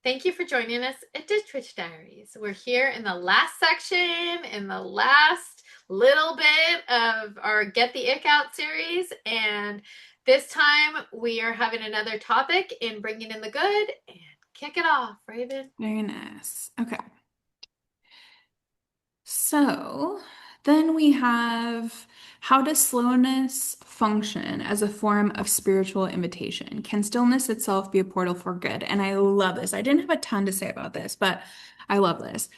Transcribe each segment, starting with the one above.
Thank you for joining us at Ditch Diaries. We're here in the last section, in the last little bit of our Get the Ick Out series. And this time we are having another topic in bringing in the good and kick it off, Raven. Very nice. Okay. So then we have, how does slowness function as a form of spiritual invitation? Can stillness itself be a portal for good? And I love this. I didn't have a ton to say about this, but I love this.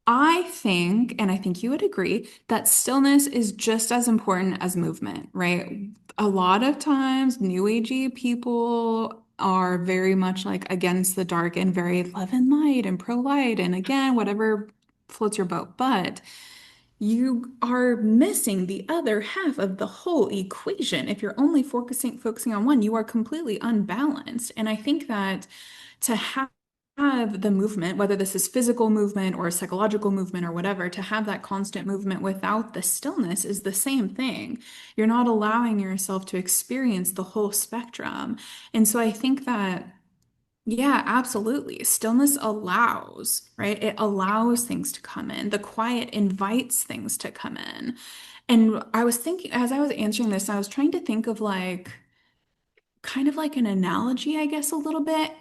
I think, and I think you would agree, that stillness is just as important as movement, right? A lot of times, new agey people are very much like against the dark and very love and light and pro light, and again, whatever floats your boat. But you are missing the other half of the whole equation. If you're only focusing on one, you are completely unbalanced. And I think that to have the movement, whether this is physical movement or psychological movement or whatever, to have that constant movement without the stillness is the same thing. You're not allowing yourself to experience the whole spectrum. And so I think that yeah, absolutely. Stillness allows, right? It allows things to come in. The quiet invites things to come in. And I was thinking, as I was answering this, I was trying to think of like, kind of like an analogy, I guess, a little bit.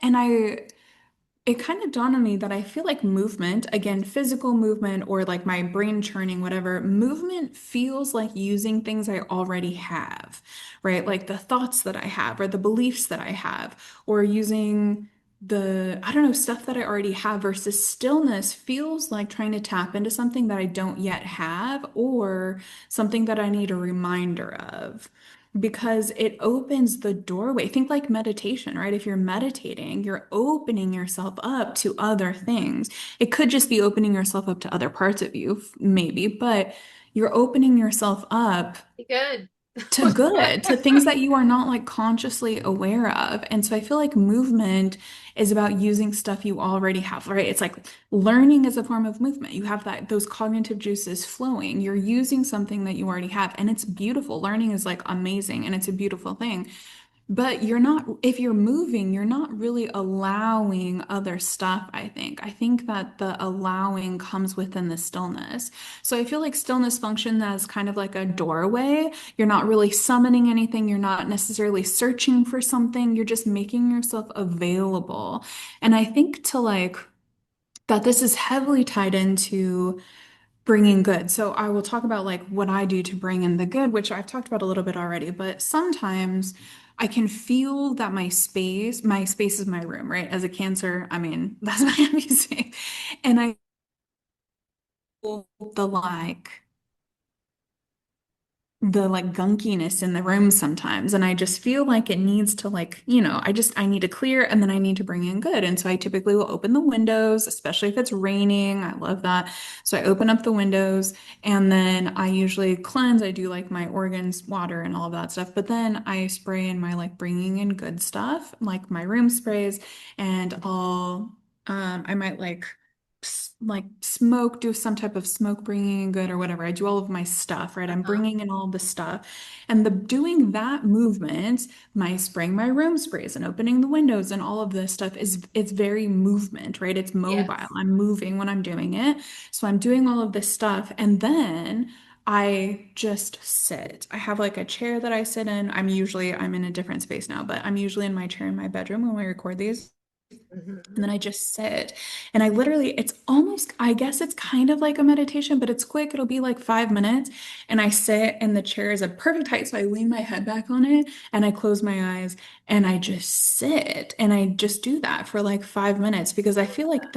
It kind of dawned on me that I feel like movement, again, physical movement or like my brain churning, whatever, movement feels like using things I already have, right? Like the thoughts that I have or the beliefs that I have, or using I don't know, stuff that I already have versus stillness feels like trying to tap into something that I don't yet have or something that I need a reminder of because it opens the doorway. Think like meditation, right? If you're meditating, you're opening yourself up to other things. It could just be opening yourself up to other parts of you, maybe, but you're opening yourself up Be good. to good, to things that you are not like consciously aware of. And so I feel like movement is about using stuff you already have, right? It's like learning is a form of movement. You have those cognitive juices flowing. You're using something that you already have, and it's beautiful. Learning is like amazing and it's a beautiful thing. But you're not, if you're moving, you're not really allowing other stuff, I think. I think that the allowing comes within the stillness. So I feel like stillness functions as kind of like a doorway. You're not really summoning anything. You're not necessarily searching for something. You're just making yourself available. And I think to like, that this is heavily tied into bringing good. So I will talk about like what I do to bring in the good, which I've talked about a little bit already, but sometimes I can feel that my space is my room, right? As a Cancer, I mean, that's my happy space. And I feel the like gunkiness in the room sometimes, and I just feel like it needs to like I need to clear and then I need to bring in good. And so I typically will open the windows, especially if it's raining. I love that. So I open up the windows and then I usually cleanse. I do like my organs water and all of that stuff, but then I spray in my like bringing in good stuff like my room sprays. And I might like smoke, do some type of smoke bringing in good or whatever. I do all of my stuff, right? I'm Uh-huh. bringing in all the stuff. And the doing that movement, my spraying my room sprays and opening the windows and all of this stuff it's very movement, right? It's mobile. Yes. I'm moving when I'm doing it. So I'm doing all of this stuff and then I just sit. I have like a chair that I sit in. I'm in a different space now, but I'm usually in my chair in my bedroom when we record these. And Mhm. then I just sit and I literally, it's almost, I guess it's kind of like a meditation, but it's quick. It'll be like 5 minutes. And I sit and the chair is a perfect height. So I lean my head back on it and I close my eyes and I just sit and I just do that for like 5 minutes because I feel like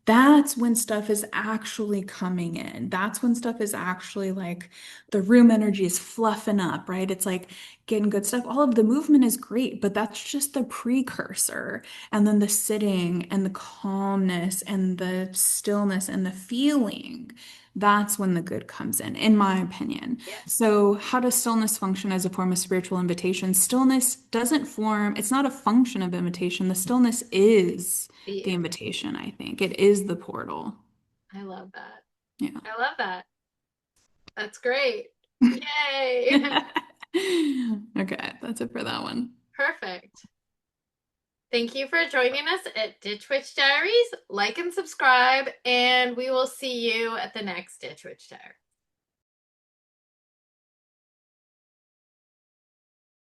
that's when stuff is actually coming in. That's when stuff is actually like the room energy is fluffing up, right? It's like getting good stuff. All of the movement is great, but that's just the precursor. And then the sitting and the calmness and the stillness and the feeling, that's when the good comes in my opinion. Yes. So, how does stillness function as a form of spiritual invitation? Stillness doesn't form, it's not a function of invitation. The stillness is The the invitation. invitation, I think. It is the portal. I love that. Yeah. I love that. That's great. Yay. Okay, that's it for that one. Perfect. Thank you for joining us at Ditch Witch Diaries. Like and subscribe, and we will see you at the next Ditch Witch Diary.